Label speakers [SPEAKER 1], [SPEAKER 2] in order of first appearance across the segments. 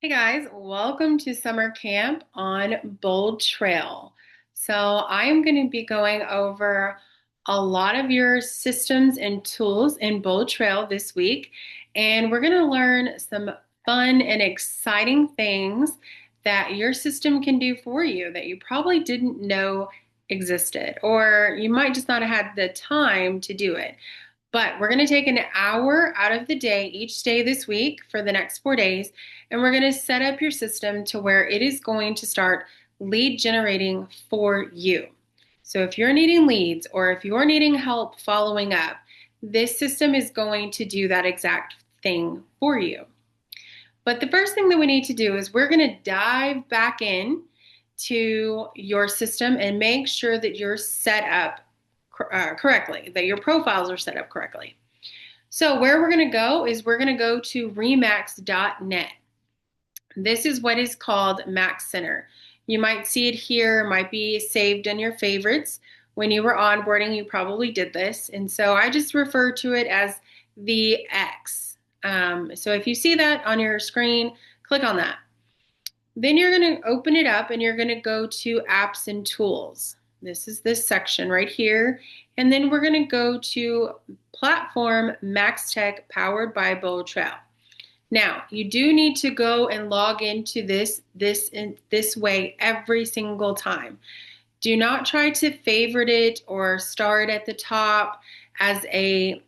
[SPEAKER 1] Hey guys, welcome to summer camp on Bold Trail. So I'm going to be going over a lot of your systems and tools in Bold Trail this week, and we're going to learn some fun and exciting things that your system can do for you that you probably didn't know existed, or you might just not have had the time to do it. But we're going to take an hour out of the day each day this week for the next 4 days, and we're going to set up your system to where it is going to start lead generating for you. So if you're needing leads or if you're needing help following up, this system is going to do that exact thing for you. But the first thing that we need to do is we're going to dive back in to your system and make sure that you're set up correctly, that your profiles are set up correctly. So where we're going to go is we're going to go to remax.net. This is what is called Max Center. You might see it here, might be saved in your favorites. When you were onboarding, you probably did this. And so I just refer to it as the X. So if you see that on your screen, click on that. Then you're going to open it up and you're going to go to apps and tools. This is this section right here. And then we're going to go to platform Max Tech powered by Bold Trail. Now, you do need to go and log into this way every single time. Do not try to favorite it or start at the top as a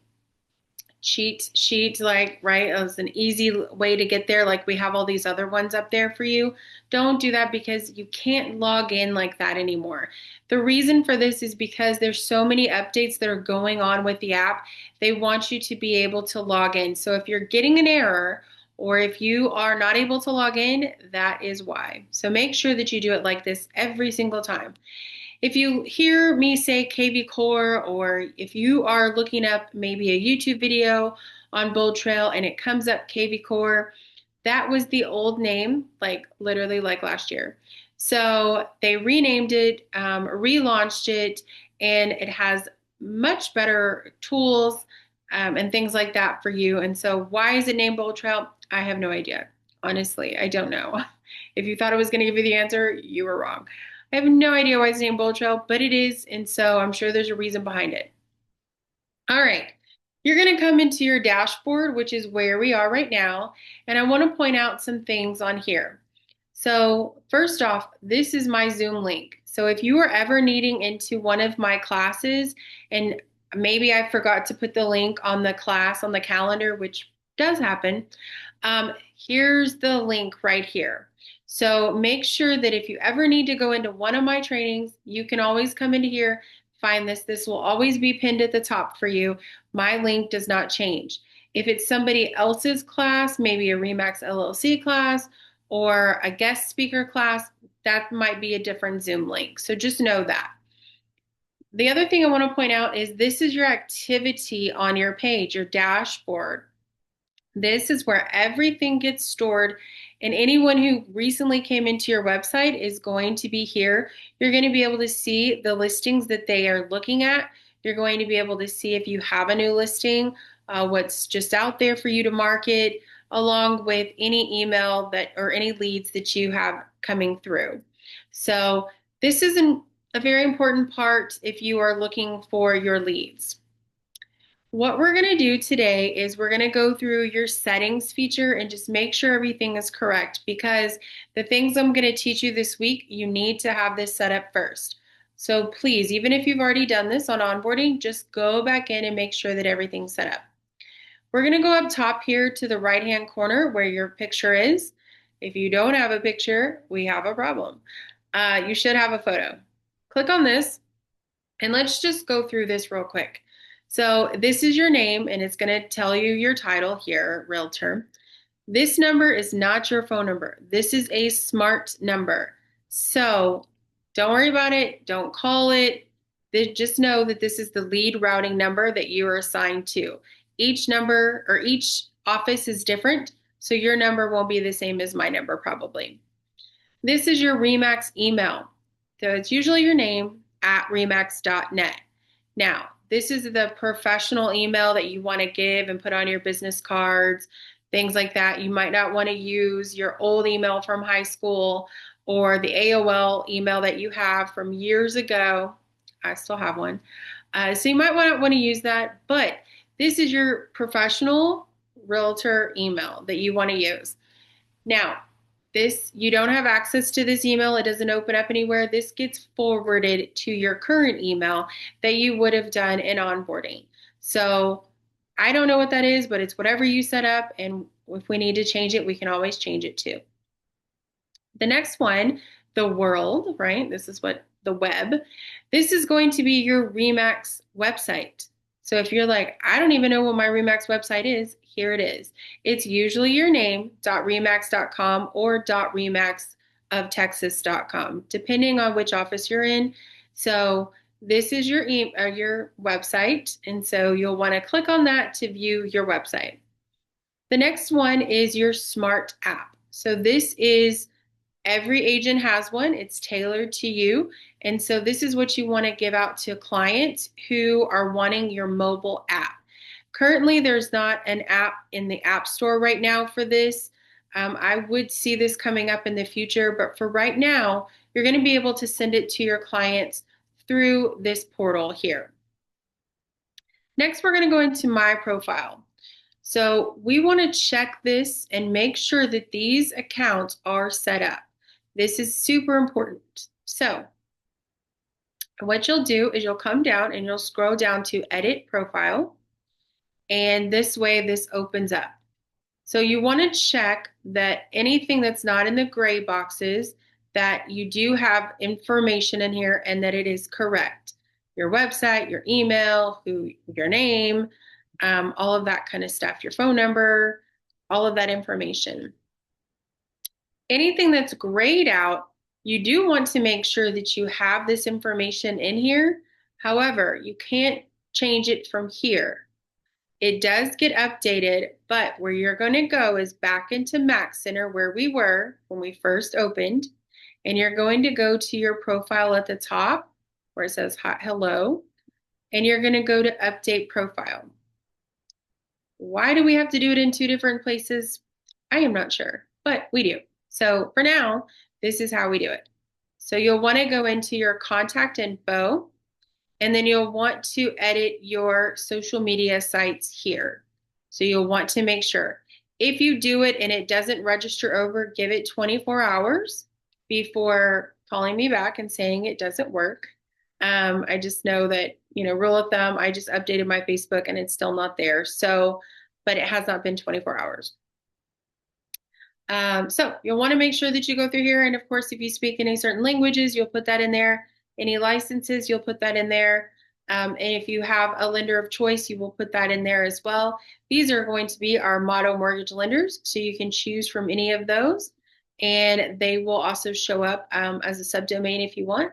[SPEAKER 1] cheat sheet, like, right, as an easy way to get there, like we have all these other ones up there for you. Don't do that because you can't log in like that anymore. The reason for this is because there's so many updates that are going on with the app. They want you to be able to log in. So if you're getting an error or if you are not able to log in, that is why. So make sure that you do it like this every single time. If you hear me say KV Core, or if you are looking up maybe a YouTube video on Bold Trail and it comes up KV Core, that was the old name, like literally like last year. So they renamed it, relaunched it, and it has much better tools and things like that for you. And so why is it named Bold Trail? I have no idea. Honestly, I don't know. If you thought I was going to give you the answer, you were wrong. I have no idea why it's named Bold Trail, but it is, and so I'm sure there's a reason behind it. All right, you're going to come into your dashboard, which is where we are right now, and I want to point out some things on here. So first off, this is my Zoom link. So if you are ever needing into one of my classes, and maybe I forgot to put the link on the class on the calendar, which does happen, here's the link right here. So make sure that if you ever need to go into one of my trainings, you can always come into here, find this. This will always be pinned at the top for you. My link does not change. If it's somebody else's class, maybe a Remax LLC class or a guest speaker class, that might be a different Zoom link. So just know that. The other thing I want to point out is this is your activity on your page, your dashboard. This is where everything gets stored, and anyone who recently came into your website is going to be here. You're going to be able to see the listings that they are looking at. You're going to be able to see if you have a new listing, what's just out there for you to market, along with any email that or any leads that you have coming through. So this is a very important part if you are looking for your leads. What we're going to do today is we're going to go through your settings feature and just make sure everything is correct, because the things I'm going to teach you this week, you need to have this set up first. So please, even if you've already done this on onboarding, just go back in and make sure that everything's set up. We're going to go up top here to the right-hand corner where your picture is. If you don't have a picture, we have a problem. You should have a photo. Click on this, and let's just go through this real quick. So this is your name, and it's going to tell you your title here, realtor. This number is not your phone number. This is a smart number. So don't worry about it. Don't call it. Just know that this is the lead routing number that you are assigned to. Each number or each office is different, so your number won't be the same as my number probably. This is your Remax email. So it's usually your name at remax.net. Now, this is the professional email that you want to give and put on your business cards, things like that. You might not want to use your old email from high school or the AOL email that you have from years ago. I still have one. So you might not want to use that, but this is your professional realtor email that you want to use. Now, you don't have access to this email. It doesn't open up anywhere. This gets forwarded to your current email that you would have done in onboarding. So I don't know what that is, but it's whatever you set up. And if we need to change it, we can always change it too. The next one, the world, right? This is what the web. This is going to be your Remax website. So if you're like, I don't even know what my Remax website is, here it is. It's usually your name, .remax.com or .remaxoftexas.com, depending on which office you're in. So this is your website. And so you'll want to click on that to view your website. The next one is your smart app. So this is every agent has one. It's tailored to you. And so this is what you want to give out to clients who are wanting your mobile app. Currently, there's not an app in the App Store right now for this. I would see this coming up in the future, but for right now, you're going to be able to send it to your clients through this portal here. Next, we're going to go into My Profile. So we want to check this and make sure that these accounts are set up. This is super important. So what you'll do is you'll come down and you'll scroll down to Edit Profile. And this way, this opens up. So you want to check that anything that's not in the gray boxes, that you do have information in here and that it is correct. Your website, your email, your name, all of that kind of stuff, your phone number, all of that information. Anything that's grayed out, you do want to make sure that you have this information in here. However, you can't change it from here. It does get updated, but where you're going to go is back into Max Center where we were when we first opened. And you're going to go to your profile at the top where it says hello. And you're going to go to Update Profile. Why do we have to do it in two different places? I am not sure, but we do. So for now, this is how we do it. So you'll want to go into your contact info, and then you'll want to edit your social media sites here. So you'll want to make sure. If you do it and it doesn't register over, give it 24 hours before calling me back and saying it doesn't work. I just know that, rule of thumb, I just updated my Facebook and it's still not there. So, but it has not been 24 hours. So you'll want to make sure that you go through here. And of course, if you speak any certain languages, you'll put that in there. Any licenses, you'll put that in there. And if you have a lender of choice, you will put that in there as well. These are going to be our Motto Mortgage lenders. So you can choose from any of those. And they will also show up as a subdomain if you want.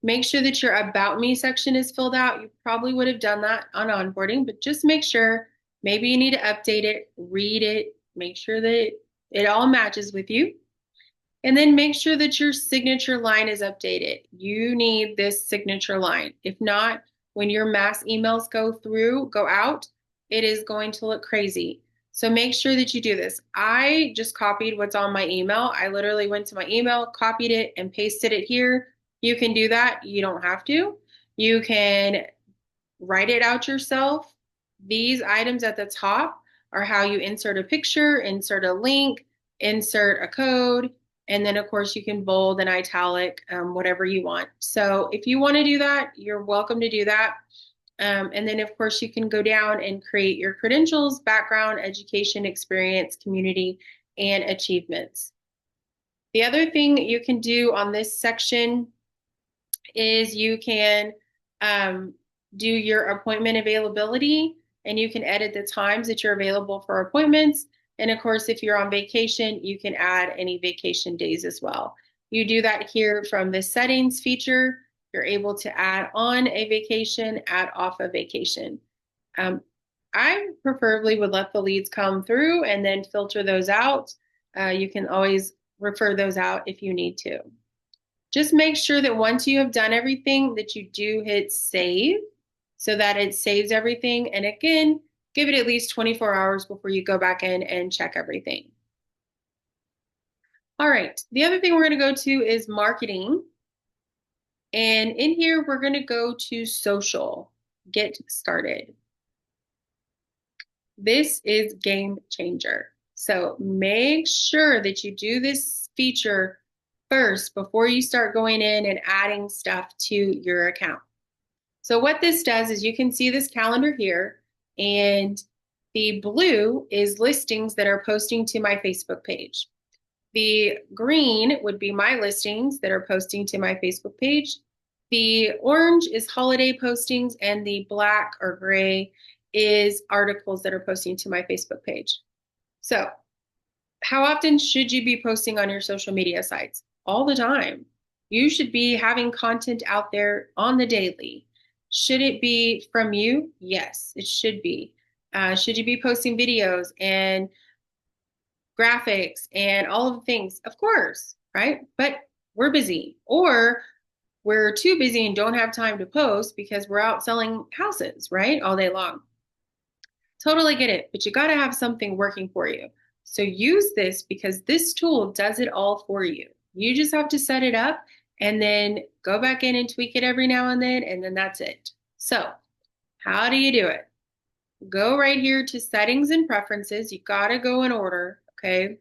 [SPEAKER 1] Make sure that your About Me section is filled out. You probably would have done that on onboarding, but just make sure. Maybe you need to update it, read it, make sure that it all matches with you. And then make sure that your signature line is updated. You need this signature line. If not, when your mass emails go out, it is going to look crazy. So make sure that you do this. I just copied what's on my email. I literally went to my email, copied it, and pasted it here. You can do that. You don't have to. You can write it out yourself. These items at the top are how you insert a picture, insert a link, insert a code, and then of course you can bold and italic, whatever you want. So if you want to do that, you're welcome to do that. And then of course you can go down and create your credentials, background, education, experience, community, and achievements. The other thing you can do on this section is you can do your appointment availability, and you can edit the times that you're available for appointments. And of course, if you're on vacation, you can add any vacation days as well. You do that here from the settings feature. You're able to add on a vacation, add off a vacation. I preferably would let the leads come through and then filter those out. You can always refer those out if you need to. Just make sure that once you have done everything that you do hit save so that it saves everything. And again, give it at least 24 hours before you go back in and check everything. All right, the other thing we're going to go to is marketing. And in here, we're going to go to social, get started. This is game changer. So make sure that you do this feature first before you start going in and adding stuff to your account. So what this does is you can see this calendar here, and the blue is listings that are posting to my Facebook page. The green would be my listings that are posting to my Facebook page. The orange is holiday postings, and the black or gray is articles that are posting to my Facebook page. So how often should you be posting on your social media sites? All the time. You should be having content out there on the daily. Should it be from you? Yes, it should be. Should you be posting videos and graphics and all of the things? Of course, right? But we're busy, or we're too busy and don't have time to post because we're out selling houses, right? All day long. Totally get it, but you got to have something working for you. So use this because this tool does it all for you. You just have to set it up and then go back in and tweak it every now and then that's it. So how do you do it? Go right here to settings and preferences. You got to go in order, okay?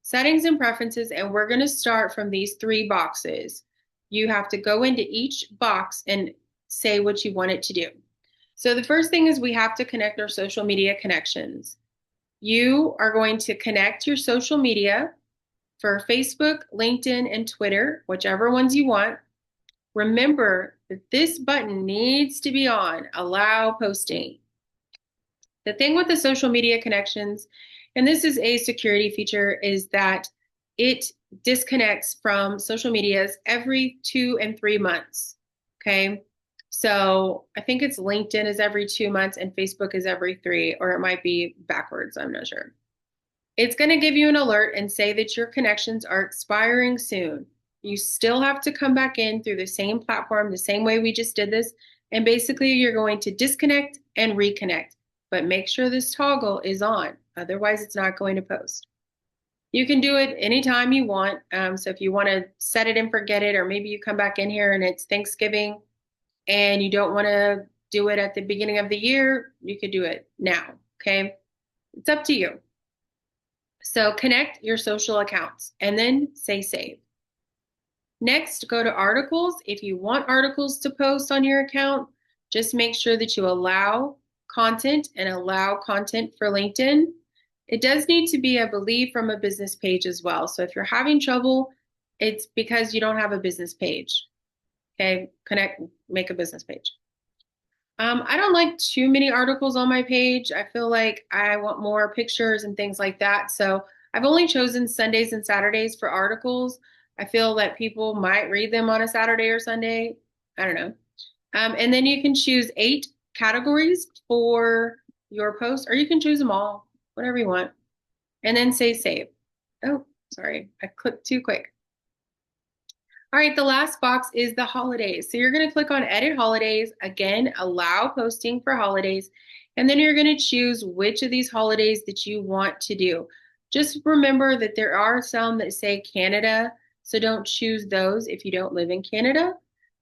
[SPEAKER 1] Settings and preferences, and we're going to start from these three boxes. You have to go into each box and say what you want it to do. So the first thing is we have to connect our social media connections. You are going to connect your social media for Facebook, LinkedIn, and Twitter, whichever ones you want. Remember that this button needs to be on, allow posting. The thing with the social media connections, and this is a security feature, is that it disconnects from social medias every 2 and 3 months, okay? So I think it's LinkedIn is every 2 months and Facebook is every 3, or it might be backwards, I'm not sure. It's going to give you an alert and say that your connections are expiring soon. You still have to come back in through the same platform, the same way we just did this, and basically you're going to disconnect and reconnect, but make sure this toggle is on, otherwise it's not going to post. You can do it anytime you want. So if you want to set it and forget it, or maybe you come back in here and it's Thanksgiving and you don't want to do it at the beginning of the year, you could do it now, okay? It's up to you. So connect your social accounts and then say save. Next, go to articles. If you want articles to post on your account, just make sure that you allow content and allow content for LinkedIn. It does need to be, I believe, from a business page as well. So if you're having trouble, it's because you don't have a business page. Okay, make a business page. I don't like too many articles on my page. I feel like I want more pictures and things like that. So I've only chosen Sundays and Saturdays for articles. I feel that people might read them on a Saturday or Sunday. I don't know. And then you can choose 8 categories for your post, or you can choose them all, whatever you want, and then say save. Oh, sorry, I clicked too quick. All right, the last box is the holidays. So you're going to click on edit holidays. Again, allow posting for holidays. And then you're going to choose which of these holidays that you want to do. Just remember that there are some that say Canada, so don't choose those if you don't live in Canada.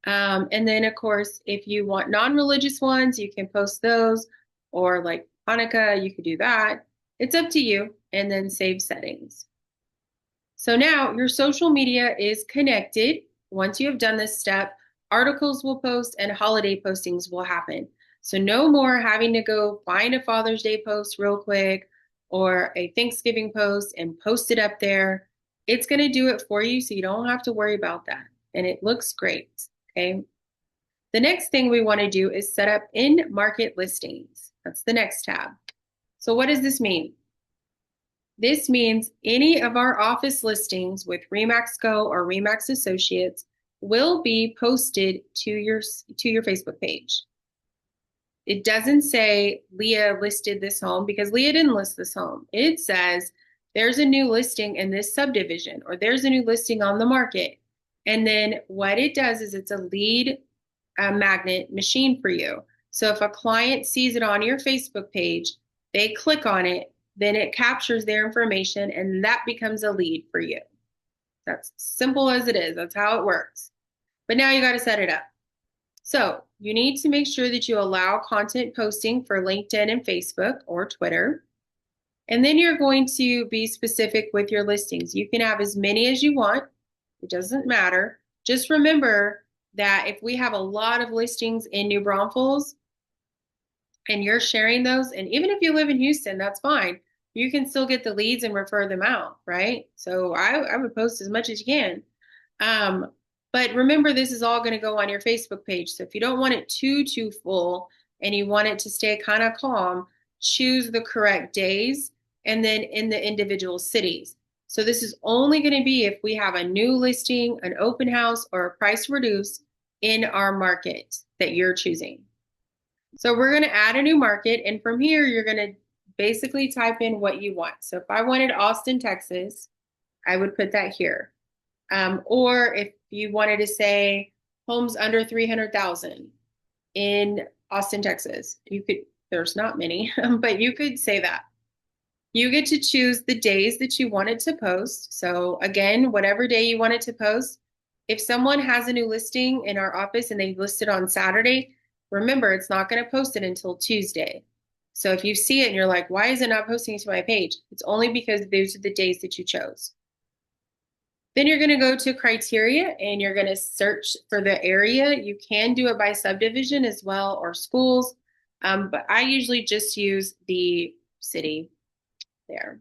[SPEAKER 1] And then, of course, if you want non-religious ones, you can post those, or like Hanukkah, you could do that. It's up to you, and then save settings. So now your social media is connected. Once you have done this step, articles will post and holiday postings will happen. So no more having to go find a Father's Day post real quick or a Thanksgiving post and post it up there. It's going to do it for you, so you don't have to worry about that. And it looks great, okay? The next thing we want to do is set up in-market listings. That's the next tab. So what does this mean? This means any of our office listings with Remax Go or Remax Associates will be posted to your Facebook page. It doesn't say Leah listed this home, because Leah didn't list this home. It says there's a new listing in this subdivision, or there's a new listing on the market. And then what it does is it's a lead magnet machine for you. So if a client sees it on your Facebook page, They click on it, then it captures their information, and that becomes a lead for you. That's simple as it is. That's how it works. But now you got to set it up. So you need to make sure that you allow content posting for LinkedIn and Facebook or Twitter. And then you're going to be specific with your listings. You can have as many as you want. It doesn't matter. Just remember that if we have a lot of listings in New Braunfels and you're sharing those, and even if you live in Houston, that's fine. You can still get the leads and refer them out, right? So I would post as much as you can. But remember, this is all going to go on your Facebook page. So if you don't want it too full and you want it to stay kind of calm, choose the correct days and then in the individual cities. So this is only going to be if we have a new listing, an open house, or a price reduce in our market that you're choosing. So we're going to add a new market. And from here, you're going to basically type in what you want. So if I wanted Austin, Texas, I would put that here. Or if you wanted to say homes under 300,000 in Austin, Texas, you could, there's not many, but you could say that. You get to choose the days that you wanted to post. So again, whatever day you wanted to post. If someone has a new listing in our office and they list it on Saturday, remember, it's not going to post it until Tuesday. So if you see it and you're like, why is it not posting to my page? It's only because those are the days that you chose. Then you're going to go to criteria and you're going to search for the area. You can do it by subdivision as well or schools, but I usually just use the city there.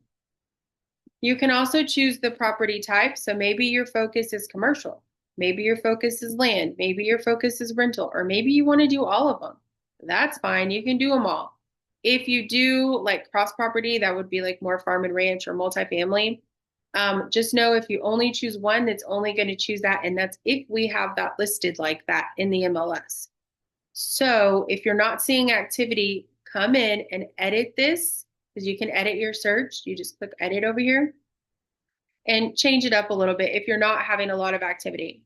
[SPEAKER 1] You can also choose the property type. So maybe your focus is commercial. Maybe your focus is land. Maybe your focus is rental, or maybe you want to do all of them. That's fine. You can do them all. If you do like cross property, that would be like more farm and ranch or multifamily. Just know if you only choose one, it's only going to choose that. And that's if we have that listed like that in the MLS. So if you're not seeing activity, come in and edit this, because you can edit your search. You just click edit over here and change it up a little bit if you're not having a lot of activity.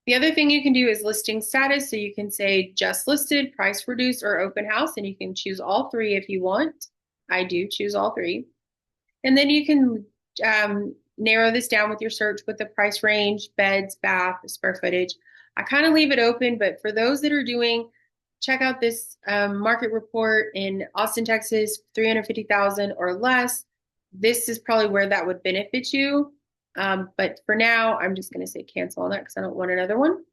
[SPEAKER 1] The other thing you can do is listing status. So you can say just listed, price reduced, or open house, and you can choose all three if you want. I do choose all three. And then you can narrow this down with your search with the price range, beds, bath, square footage. I kind of leave it open, but for those that are doing, check out this market report in Austin, Texas, 350,000 or less. This is probably where that would benefit you. But for now, I'm just going to say cancel on that because I don't want another one.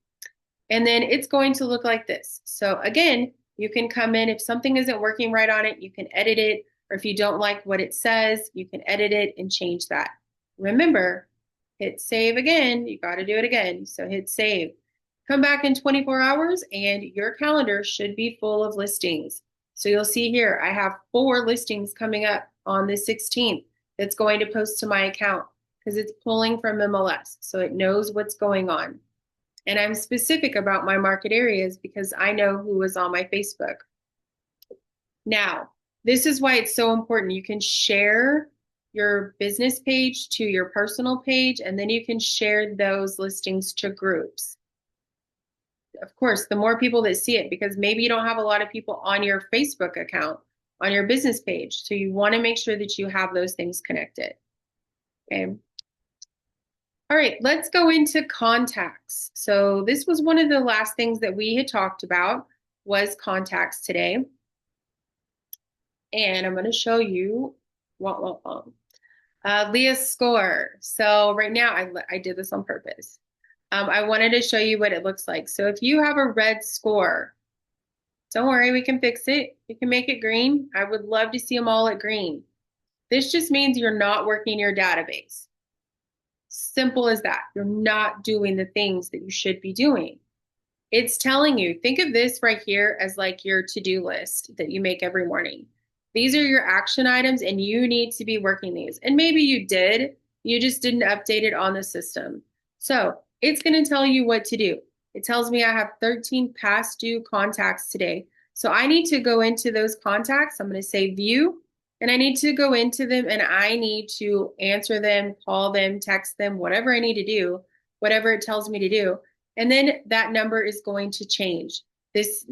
[SPEAKER 1] And then it's going to look like this. So again, you can come in. If something isn't working right on it, you can edit it. Or if you don't like what it says, you can edit it and change that. Remember, hit save again. You got to do it again. So hit save. Come back in 24 hours and your calendar should be full of listings. So you'll see here, I have 4 listings coming up on the 16th that's going to post to my account because it's pulling from MLS. So it knows what's going on. And I'm specific about my market areas because I know who is on my Facebook. Now, this is why it's so important. You can share your business page to your personal page, and then you can share those listings to groups. Of course, the more people that see it, because maybe you don't have a lot of people on your Facebook account, on your business page. So you want to make sure that you have those things connected. Okay. All right, let's go into contacts. So this was one of the last things that we had talked about was contacts today. And I'm going to show you Leah's score. So right now, I did this on purpose. I wanted to show you what it looks like. So if you have a red score, don't worry, we can fix it. You can make it green. I would love to see them all at green. This just means you're not working your database. Simple as that. You're not doing the things that you should be doing. It's telling you, think of this right here as like your to-do list that you make every morning. These are your action items and you need to be working these. And maybe you did, you just didn't update it on the system. So it's going to tell you what to do. It tells me I have 13 past due contacts today. So I need to go into those contacts. I'm going to say view, and I need to go into them and I need to answer them, call them, text them, whatever I need to do, whatever it tells me to do. And then that number is going to change. This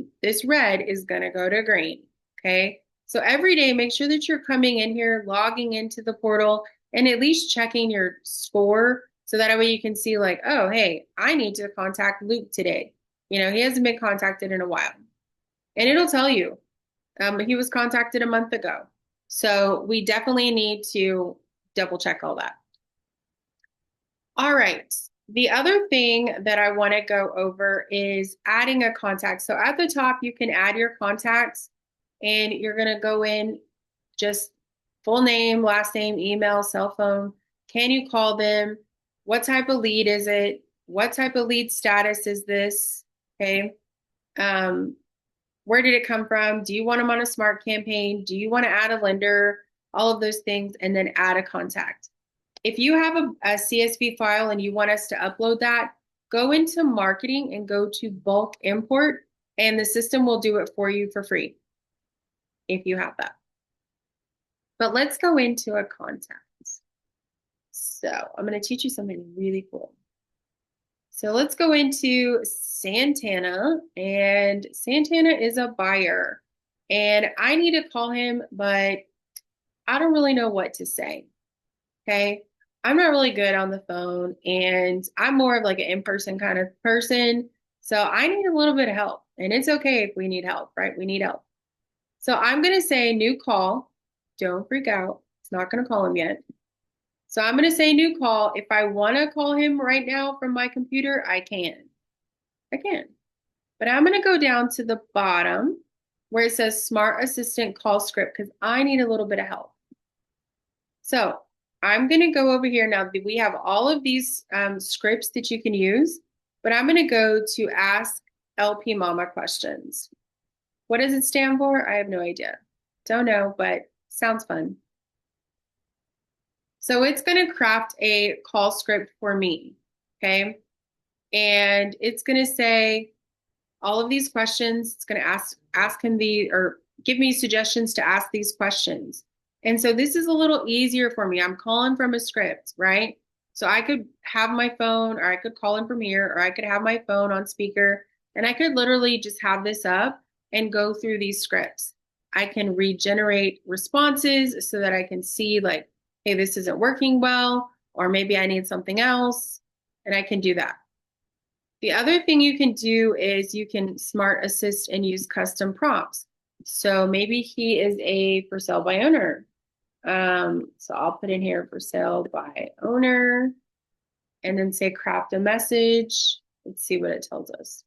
[SPEAKER 1] red is going to go to green. Okay. So every day, make sure that you're coming in here, logging into the portal, and at least checking your score so that way you can see like, oh, hey, I need to contact Luke today. You know, he hasn't been contacted in a while. And it'll tell you, he was contacted a month ago. So we definitely need to double check all that. All right. The other thing that I want to go over is adding a contact. So at the top, you can add your contacts and you're going to go in just full name, last name, email, cell phone. Can you call them? What type of lead is it? What type of lead status is this? Okay. Where did it come from? Do you want them on a smart campaign? Do you want to add a lender? All of those things, and then add a contact. If you have a CSV file and you want us to upload that, go into marketing and go to bulk import, and the system will do it for you for free if you have that. But let's go into a contact. So I'm going to teach you something really cool. So let's go into Santana, and Santana is a buyer, and I need to call him, but I don't really know what to say. Okay. I'm not really good on the phone, and I'm more of like an in-person kind of person. So I need a little bit of help, and it's okay if we need help, right? We need help. So I'm going to say new call. Don't freak out. It's not going to call him yet. So I'm going to say new call. If I want to call him right now from my computer, I can. I can. But I'm going to go down to the bottom where it says Smart Assistant Call Script because I need a little bit of help. So I'm going to go over here now. We have all of these scripts that you can use, but I'm going to go to Ask LP Mama Questions. What does it stand for? I have no idea. Don't know, but sounds fun. So it's going to craft a call script for me, okay? And it's going to say all of these questions. It's going to ask him or give me suggestions to ask these questions. And so this is a little easier for me. I'm calling from a script, right? So I could have my phone, or I could call him from here, or I could have my phone on speaker, and I could literally just have this up and go through these scripts. I can regenerate responses so that I can see like, hey, this isn't working well, or maybe I need something else, and I can do that. The other thing you can do is you can smart assist and use custom prompts. So maybe he is a for sale by owner. So I'll put in here for sale by owner and then say craft a message. Let's see what it tells us.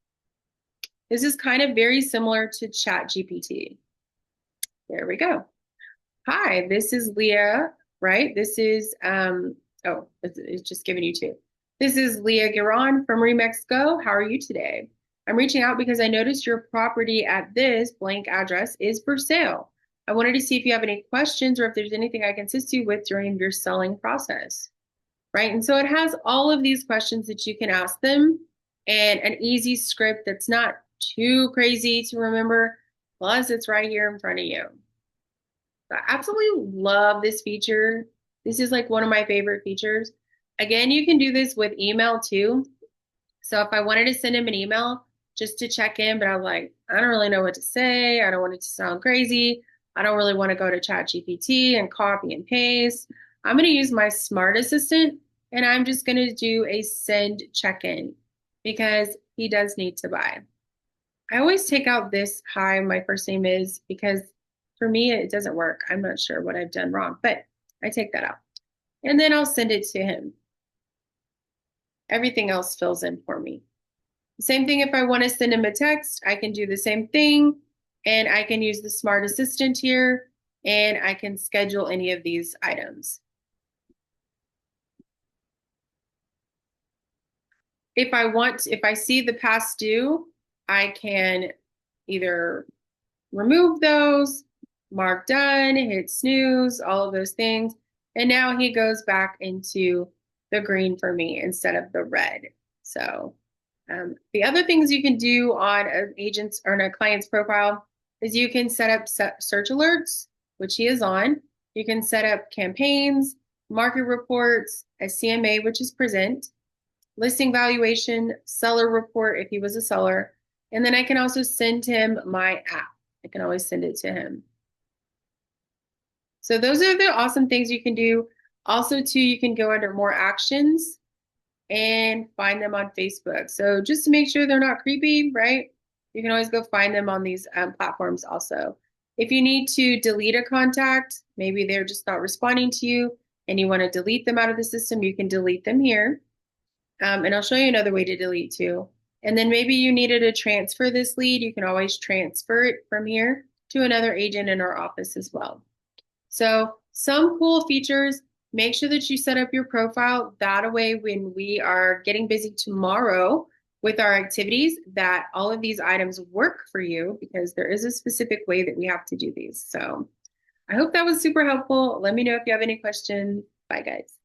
[SPEAKER 1] This is kind of very similar to ChatGPT. There we go. Hi, this is Leah, right? This is, oh, it's just giving you two. This is Leah Giron from Remix Go. How are you today? I'm reaching out because I noticed your property at this blank address is for sale. I wanted to see if you have any questions or if there's anything I can assist you with during your selling process, right? And so it has all of these questions that you can ask them and an easy script that's not too crazy to remember. Plus, it's right here in front of you. I absolutely love this feature. This is like one of my favorite features. Again, you can do this with email too. So if I wanted to send him an email just to check in, but I'm like, I don't really know what to say. I don't want it to sound crazy. I don't really want to go to ChatGPT and copy and paste. I'm going to use my smart assistant, and I'm just going to do a send check-in because he does need to buy. I always take out this hi, my first name is, because for me, it doesn't work. I'm not sure what I've done wrong, but I take that out. And then I'll send it to him. Everything else fills in for me. Same thing if I want to send him a text, I can do the same thing. And I can use the smart assistant here, and I can schedule any of these items. If I see the past due, I can either remove those, mark done, hit snooze, all of those things. And now he goes back into the green for me instead of the red. So the other things you can do on an agent's or a client's profile is you can set up search alerts, which he is on. You can set up campaigns, market reports, a CMA, which is present, listing valuation, seller report if he was a seller. And then I can also send him my app. I can always send it to him. So those are the awesome things you can do. Also, too, you can go under more actions and find them on Facebook. So just to make sure they're not creepy, right? You can always go find them on these platforms also. If you need to delete a contact, maybe they're just not responding to you and you want to delete them out of the system, you can delete them here. And I'll show you another way to delete too. And then maybe you needed to transfer this lead. You can always transfer it from here to another agent in our office as well. So some cool features, make sure that you set up your profile. That way, when we are getting busy tomorrow with our activities, that all of these items work for you because there is a specific way that we have to do these. So I hope that was super helpful. Let me know if you have any questions. Bye, guys.